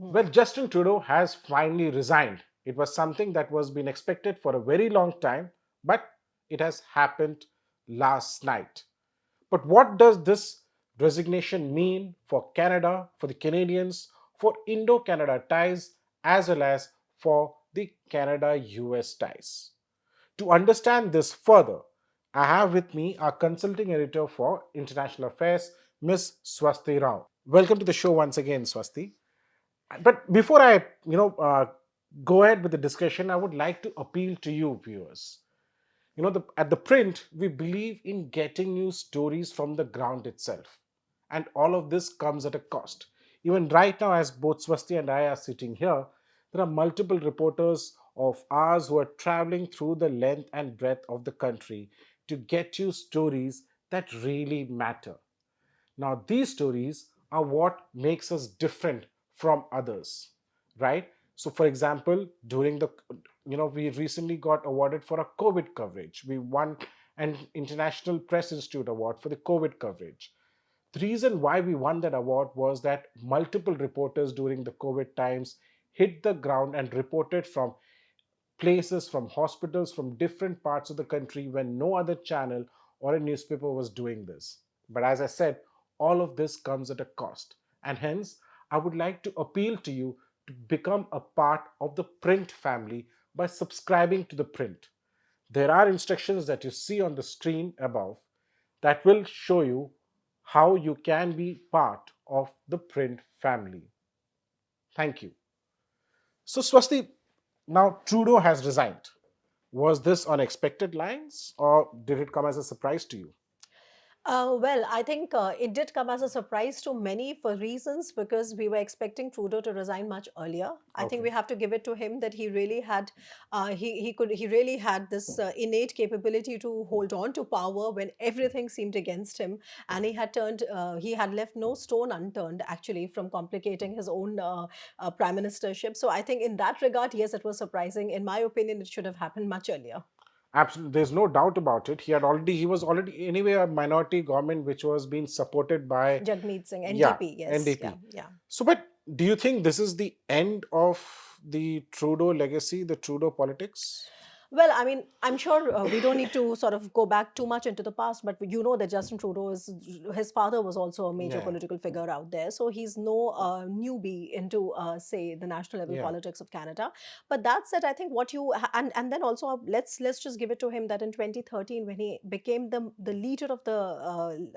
Well, Justin Trudeau has finally resigned. It was something that was being expected for a very long time, but it has happened last night. But what does this resignation mean for Canada, for the Canadians, for Indo Canada ties, as well as for the Canada US ties? To understand this further, I have with me our consulting editor for international affairs, Ms. Swasti Rao. Welcome to the show once again, Swasti. But before I, go ahead with the discussion, I would like to appeal to you, viewers. At the print, we believe in getting you stories from the ground itself. And all of this comes at a cost. Even right now, as both Swasti and I are sitting here, there are multiple reporters of ours who are traveling through the length and breadth of the country to get you stories that really matter. Now, these stories are what makes us different from others, right? So, for example, we recently got awarded for a COVID coverage. We won an International Press Institute Award for the COVID coverage. The reason why we won that award was that multiple reporters during the COVID times hit the ground and reported from places, from hospitals, from different parts of the country when no other channel or a newspaper was doing this. But as I said, all of this comes at a cost. And hence, I would like to appeal to you to become a part of the print family by subscribing to the print. There are instructions that you see on the screen above that will show you how you can be part of the print family. Thank you. So, Swasti, now Trudeau has resigned. Was this on expected lines or did it come as a surprise to you? Well, I think it did come as a surprise to many for reasons because we were expecting Trudeau to resign much earlier. I think Okay. we have to give it to him that he really had, he really had this innate capability to hold on to power when everything seemed against him, and he had left no stone unturned actually from complicating his own prime ministership. So I think in that regard, yes, it was surprising. In my opinion, it should have happened much earlier. Absolutely. There's no doubt about it. He was already anyway a minority government which was being supported by, Jagmeet Singh, yeah, NDP, yes, yeah, NDP. yeah. So, but do you think this is the end of the Trudeau legacy, the Trudeau politics? Well, I mean, I'm sure we don't need to sort of go back too much into the past, but you know that Justin Trudeau is his father was also a major Yeah, political figure out there, so he's no newbie into say the national level yeah, politics of Canada. But that said, I think and then also let's just give it to him that in 2013 when he became the leader of the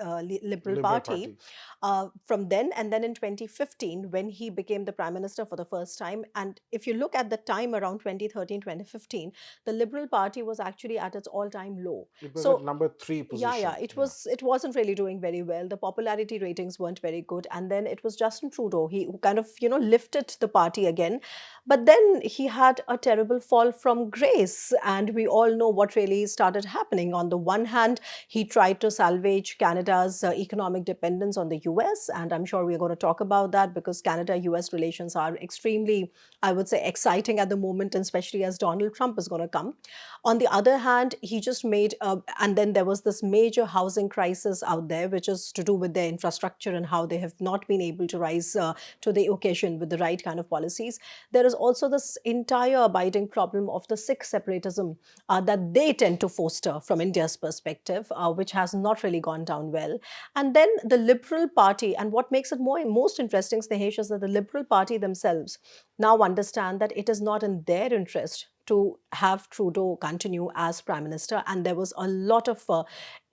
Liberal Liberal Party, Party. from then and then in 2015 when he became the prime minister for the first time, and if you look at the time around 2013 2015, the Liberal Party was actually at its all-time low. It was at So number three yeah, position. it Yeah. wasn't really doing very well. The popularity ratings weren't very good, and then it was Justin Trudeau he who kind of lifted the party again. But then he had a terrible fall from grace, and we all know what really started happening. On the one hand, he tried to salvage Canada's economic dependence on the US, and I'm sure we're going to talk about that because Canada-US relations are extremely, I would say, exciting at the moment, and especially as Donald Trump is going to come. On the other hand, he just made, and then there was this major housing crisis out there, which is to do with their infrastructure and how they have not been able to rise to the occasion with the right kind of policies. There is also this entire abiding problem of the Sikh separatism that they tend to foster from India's perspective, which has not really gone down well. And then the Liberal Party, and what makes it most interesting, Snehesh, is that the Liberal Party themselves now understand that it is not in their interest to have Trudeau continue as prime minister, and there was a lot of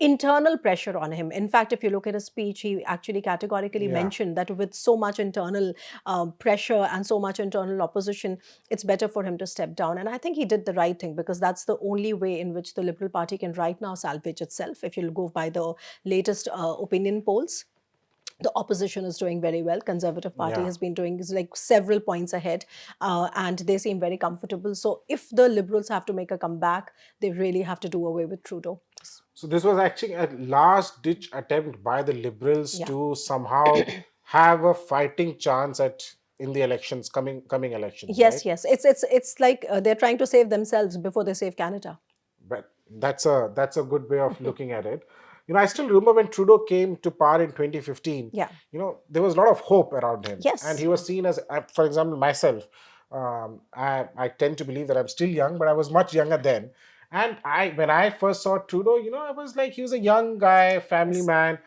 internal pressure on him. In fact, if you look at his speech, he actually categorically Yeah. mentioned that with so much internal pressure and so much internal opposition, it's better for him to step down. And I think he did the right thing because that's the only way in which the Liberal Party can right now salvage itself. If you go by the latest opinion polls, the opposition is doing very well. Conservative Party Yeah. has been doing is like several points ahead, and they seem very comfortable. So if the Liberals have to make a comeback, they really have to do away with Trudeau. So this was actually a last ditch attempt by the liberals Yeah. to somehow have a fighting chance at in the elections, coming elections, right? Yes, yes. It's like they're trying to save themselves before they save Canada. But that's a good way of looking at it. I still remember when Trudeau came to power in 2015. Yeah. There was a lot of hope around him, and Yes. he was seen as, for example, myself. I tend to believe that I'm still young, but I was much younger then. And when I first saw Trudeau, I was like, he was a young guy, family Yes. man,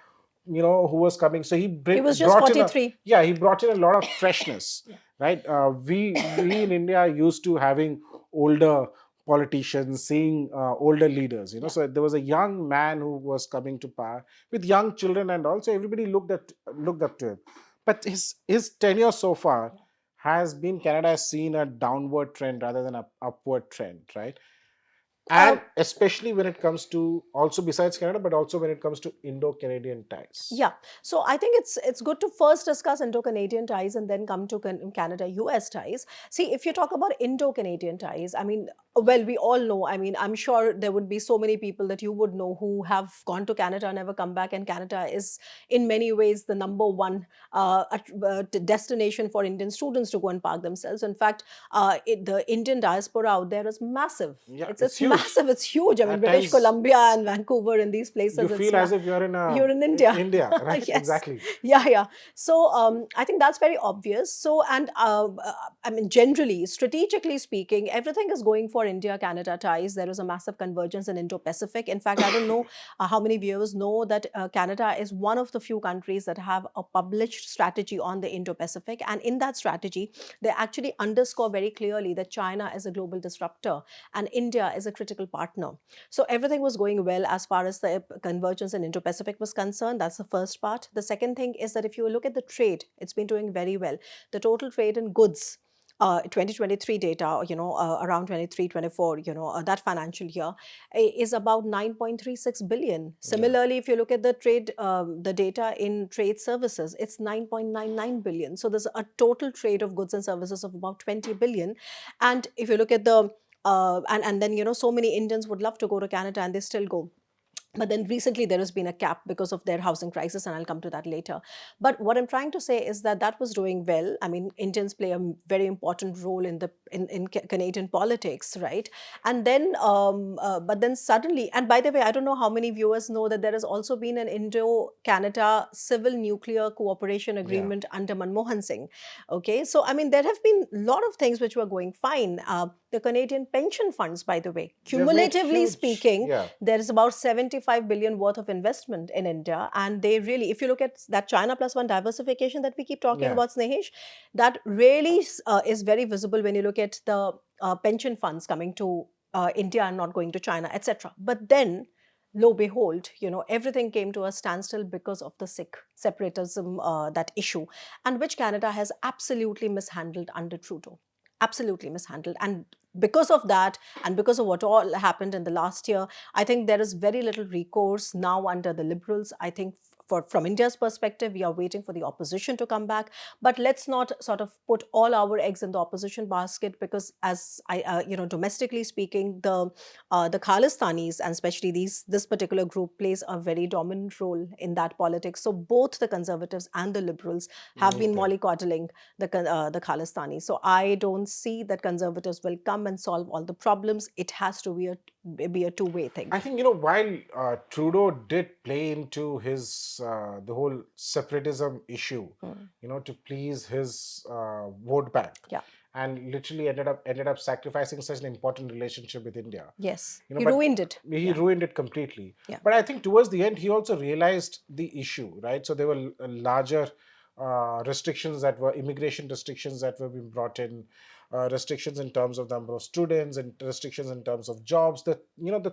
who was coming. So he He was just brought in a 43. yeah, he brought in a lot of freshness, Yeah. right? We in India are used to having older politicians, seeing older leaders. Yeah. So there was a young man who was coming to power with young children, and also everybody looked up to him. But his tenure so far has been, Canada has seen a downward trend rather than a upward trend, right? Uh, And especially when it comes to, also besides Canada, but also when it comes to Indo-Canadian ties. Yeah. So I think it's good to first discuss Indo-Canadian ties and then come to Canada-US ties. See, if you talk about Indo-Canadian ties, I mean, well, we all know. I mean, I'm sure there would be so many people that you would know who have gone to Canada, never come back, and Canada is in many ways the number one destination for Indian students to go and park themselves. In fact, the Indian diaspora out there is massive. Yeah, It's it's huge. massive. It's huge. I mean, At British times, Columbia and Vancouver and these you places, feel as if you're in you're in India. India, right? Yes. Exactly. Yeah, yeah. So I think that's very obvious. So, and I mean, generally, strategically speaking, everything is going for India Canada ties. There is a massive convergence in Indo Pacific. In fact, I don't know how many viewers know that Canada is one of the few countries that have a published strategy on the Indo Pacific. And in that strategy, they actually underscore very clearly that China is a global disruptor and India is a critical partner. So everything was going well as far as the convergence in Indo-Pacific was concerned. That's the first part. The second thing is that if you look at the trade, it's been doing very well. The total trade in goods, 2023 data, around 23, 24, that financial year is about 9.36 billion. Yeah. Similarly, if you look at the trade, the data in trade services, it's 9.99 billion. So there's a total trade of goods and services of about 20 billion. And if you look at the and then so many Indians would love to go to Canada and they still go, but then recently there has been a cap because of their housing crisis, and I'll come to that later. But what I'm trying to say is that that was doing well. I mean, Indians play a very important role in the in Canadian politics, right? And then but then suddenly, and by the way, I don't know how many viewers know that there has also been an Indo Canada civil nuclear cooperation Yeah. agreement under Manmohan Singh. Okay, so I mean, there have been a lot of things which were going fine. The Canadian pension funds, by the way, They've made cumulatively huge, speaking, yeah. there is about 75 billion worth of investment in India. And they really, if you look at that China plus one diversification that we keep talking Yeah. about, Snehesh, that really is very visible when you look at the pension funds coming to India and not going to China, etc. But then, lo behold, everything came to a standstill because of the Sikh separatism, that issue, and which Canada has absolutely mishandled under Trudeau. Absolutely mishandled. And because of that, and because of what all happened in the last year, I think there is very little recourse now under the Liberals. I think from India's perspective, we are waiting for the opposition to come back. But let's not sort of put all our eggs in the opposition basket, because as domestically speaking, the Khalistanis, and especially this particular group, plays a very dominant role in that politics. So both the Conservatives and the Liberals have been Okay. mollycoddling the Khalistani. So I don't see that Conservatives will come and solve all the problems. It has to be a two-way thing. I think, while Trudeau did play into his the whole separatism issue, Mm. to please his vote bank, Yeah. and literally ended up sacrificing such an important relationship with India. Yes. He But ruined it. he Yeah. ruined it completely. Yeah. But I think towards the end, he also realized the issue, right? So there were larger restrictions, that were immigration restrictions that were being brought in, restrictions in terms of the number of students, and restrictions in terms of jobs. The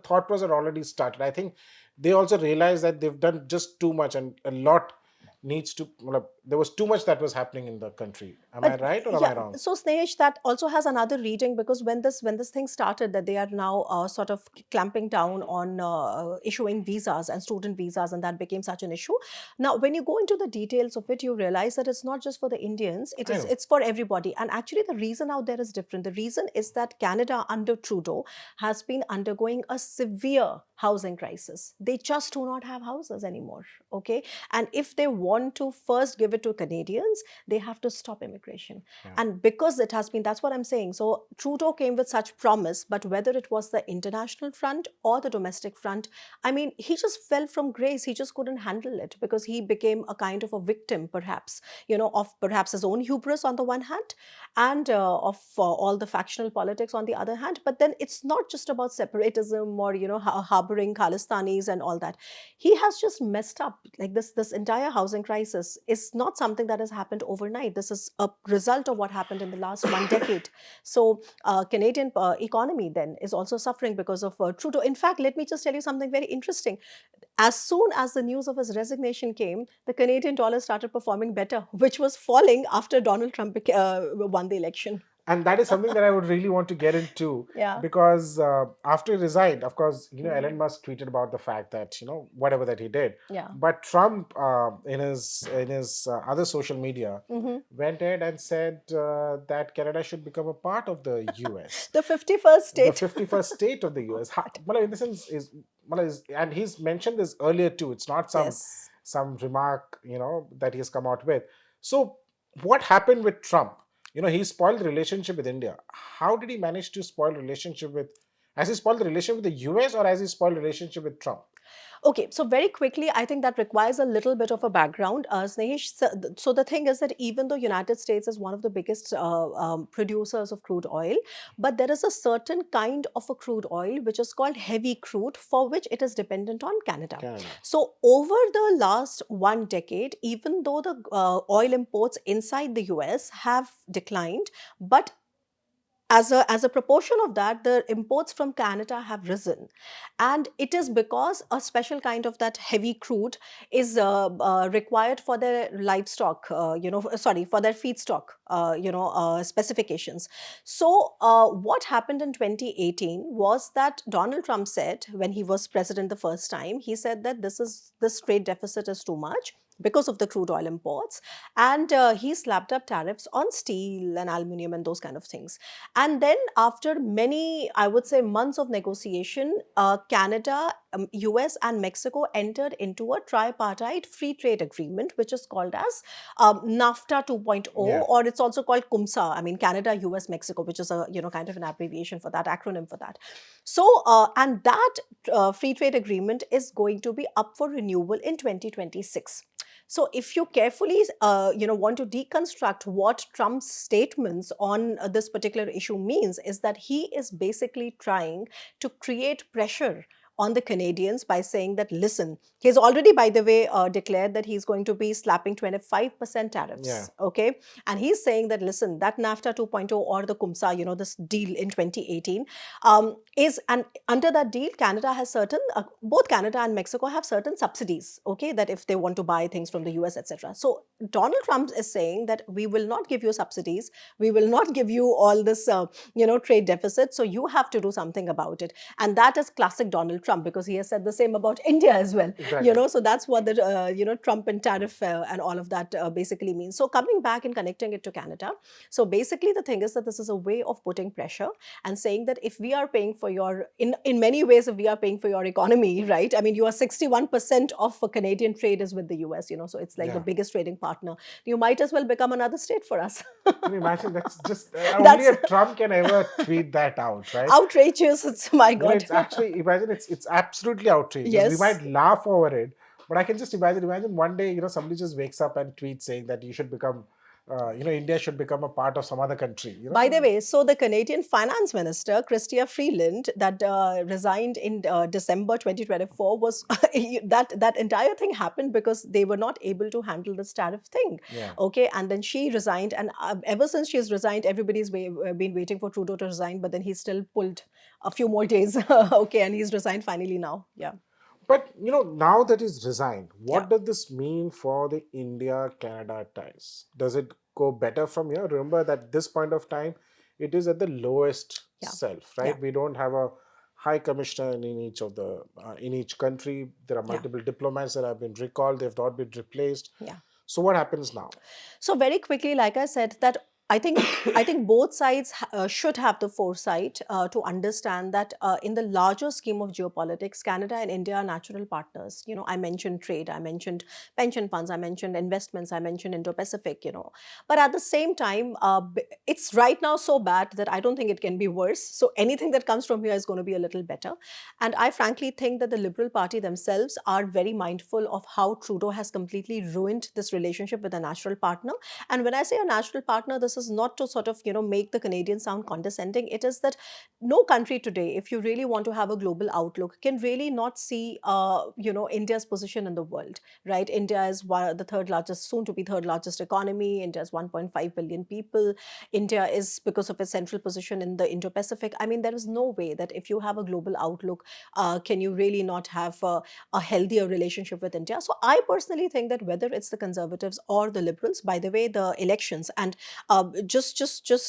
thought process had already started. I think they also realized that they've done just too much, and a lot needs to. Well, there was too much that was happening in the country. Am I But right or am yeah, I wrong? so Snehesh, that also has another reading, because when this thing started, that they are now sort of clamping down on issuing visas and student visas, and that became such an issue. Now, when you go into the details of it, you realize that it's not just for the Indians; I know. it's for everybody. And actually, the reason out there is different. The reason is that Canada under Trudeau has been undergoing a severe housing crisis. They just do not have houses anymore. Okay. And if they want to first give it to Canadians, they have to stop immigration. Yeah. And because it has been, that's what I'm saying. So Trudeau came with such promise, but whether it was the international front or the domestic front, I mean, he just fell from grace. He just couldn't handle it because he became a kind of a victim, perhaps, of perhaps his own hubris on the one hand, and of all the factional politics on the other hand. But then it's not just about separatism or harboring Khalistanis and all that. He has just messed up. Like this entire housing crisis is not something that has happened overnight. This is a result of what happened in the last one decade. So Canadian economy then is also suffering because of Trudeau. In fact, let me just tell you something very interesting. As soon as the news of his resignation came, the Canadian dollar started performing better, which was falling after Donald Trump won the election. And that is something that I would really want to get into, Yeah. because after he resigned, of course, Elon Mm. Musk tweeted about the fact that whatever that he did, Yeah. but Trump, in his other social media, Hmm. went ahead and said that Canada should become a part of the U.S., The 51st the state. 51st state of the U.S. Well, in the sense and he's mentioned this earlier too. It's not Yes. some remark that he has come out with. So what happened with Trump? He spoiled the relationship with India. How did he manage to spoil relationship with? Has he spoiled the relationship with the U.S. or has he spoiled the relationship with Trump? Okay, so very quickly, I think that requires a little bit of a background. Snehesh, so the thing is that even though United States is one of the biggest producers of crude oil, but there is a certain kind of a crude oil which is called heavy crude, for which it is dependent on Canada. Canada. So over the last one decade, even though the oil imports inside the US have declined, but as a proportion of that, the imports from Canada have risen, and it is because a special kind of that heavy crude is required for their livestock, sorry, for their feedstock, specifications. So what happened in 2018 was that Donald Trump said, when he was president the first time, he said that this trade deficit is too much because of the crude oil imports, and he slapped up tariffs on steel and aluminum and those kind of things. And then, after many, I would say, months of negotiation, Canada, US, and Mexico entered into a tripartite free trade agreement, which is called as NAFTA 2.0, Yeah. or it's also called CUMSA. I mean, Canada, US, Mexico, which is a kind of an abbreviation for that, acronym for that. So, and that free trade agreement is going to be up for renewal in 2026. So, if you carefully, want to deconstruct what Trump's statements on this particular issue means, is that he is basically trying to create pressure on the Canadians by saying that, listen, he's already, by the way, declared that he's going to be slapping 25% Yeah. tariffs. Okay. And he's saying that, listen, that NAFTA 2.0 or the CUMSA, this deal in 2018, and under that deal, Canada has both Canada and Mexico have certain subsidies, okay, that if they want to buy things from the US, etc. So Donald Trump is saying that we will not give you subsidies, we will not give you all this, trade deficit. So you have to do something about it, and that is classic Donald Trump, because he has said the same about India as well. Exactly. So that's what the Trump and tariff and all of that basically means. So coming back and connecting it to Canada, so basically the thing is that this is a way of putting pressure and saying that if we are paying for your, in many ways, if we are paying for your economy, right? I mean, you are 61% of Canadian trade is with the US, so it's like the Yeah. biggest trading partner. You might as well become another state for us. Can you imagine? That's just only That's a Trump can ever tweet that out, right? outrageous. It's my God. It's actually, imagine, it's absolutely outrageous. We Yes. might laugh over it, but I can just imagine one day, somebody just wakes up and tweets saying that you should become, India should become a part of some other country. By the way, so the Canadian Finance Minister, Chrystia Freeland, that resigned in December 2024, was that entire thing happened because they were not able to handle this tariff thing. Yeah. Okay, and then she resigned, and ever since she's resigned, everybody's been waiting for Trudeau to resign, but then he still pulled a few more days. Okay, and he's resigned finally now. Yeah. But now that he's resigned, Yeah. what does this mean for the India-Canada ties? Does it go better from here? Remember that this point of time, it is at the lowest Yeah. self, Yeah. right? We don't have a high commissioner in each country. There are Yeah. multiple diplomats that have been recalled; they've not been replaced. Yeah. So what happens now? So very quickly, like I said, that I think both sides should have the foresight to understand that in the larger scheme of geopolitics, Canada and India are natural partners. I mentioned trade, I mentioned pension funds, I mentioned investments, I mentioned Indo-Pacific. But at the same time, it's right now so bad that I don't think it can be worse. So anything that comes from here is going to be a little better. And I frankly think that the Liberal Party themselves are very mindful of how Trudeau has completely ruined this relationship with a natural partner. And when I say a natural partner, this is not to sort of, make the Canadians sound condescending. It is that no country today, if you really want to have a global outlook, can really not see, India's position in the world, right? India is the third largest, soon to be third largest economy. India is 1.5 billion people. India is, because of its central position in the Indo-Pacific. I mean, there is no way that if you have a global outlook, can you really not have a healthier relationship with India? So I personally think that whether it's the Conservatives or the Liberals, by the way, the elections and just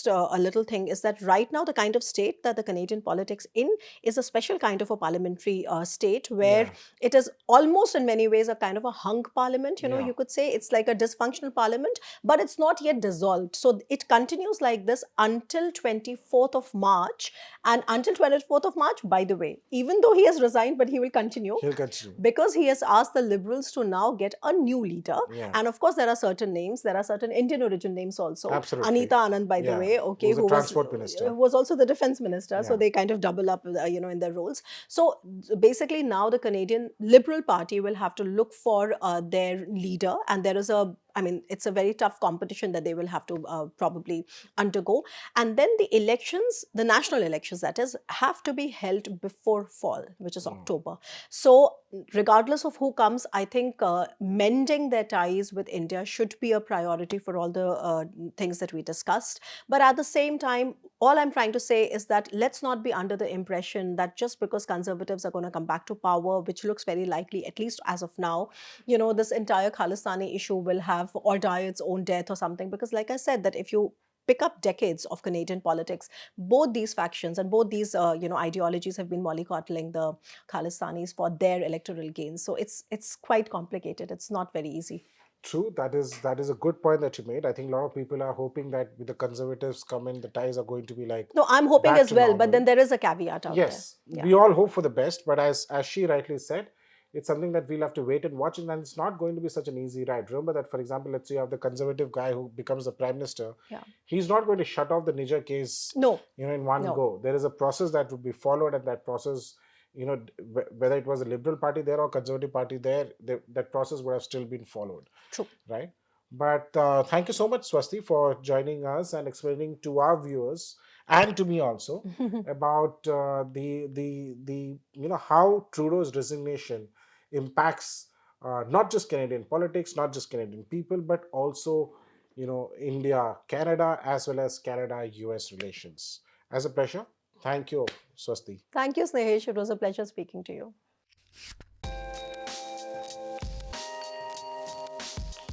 a little thing is that right now the kind of state that the Canadian politics in is a special kind of a parliamentary state where Yeah, it is almost in many ways a kind of a hung parliament. yeah. You could say it's like a dysfunctional parliament, but it's not yet dissolved. So it continues like this until 24th of March. And until 24th of March, by the way, even though he has resigned, but he will continue He'll continue. because he has asked the Liberals to now get a new leader. Yeah, And of course, there are certain names. There are certain Indian origin names also. absolutely. Anita Anand, by the Yeah, way, okay, who's a who transport minister. was also the defense minister. So Yeah. they kind of double up, in their roles. So basically, now the Canadian Liberal Party will have to look for their leader, and there is it's a very tough competition that they will have to probably undergo. And then the elections, the national elections, that is, have to be held before fall, which is Mm. October. So, regardless of who comes, I think mending their ties with India should be a priority for all the things that we discussed. But at the same time, all I'm trying to say is that let's not be under the impression that just because Conservatives are going to come back to power, which looks very likely, at least as of now, this entire Khalistani issue will have or die its own death or something. Because, like I said, that if you pick up decades of Canadian politics, both these factions and both these ideologies have been mollycoddling the Khalistanis for their electoral gains. So it's quite complicated. It's not very easy. True, that is a good point that you made. I think a lot of people are hoping that with the conservatives come in, the ties are going to be like No, I'm hoping back as to well, but normal. then there is a caveat out there. Yes, Yeah. we all hope for the best, but as she rightly said, it's something that we'll have to wait and watch, and it's not going to be such an easy ride. Remember that, for example, let's say you have the conservative guy who becomes the prime minister. Yeah. He's not going to shut off the Niger case, No, in one no. go. There is a process that would be followed, and that process, whether it was a Liberal Party there or Conservative Party there, that process would have still been followed, True. right? But thank you so much, Swasti, for joining us and explaining to our viewers and to me also about the how Trudeau's resignation impacts not just Canadian politics, not just Canadian people, but also India, Canada, as well as Canada-US relations. As a pleasure. Thank you, Swasti. Thank you, Snehesh. It was a pleasure speaking to you.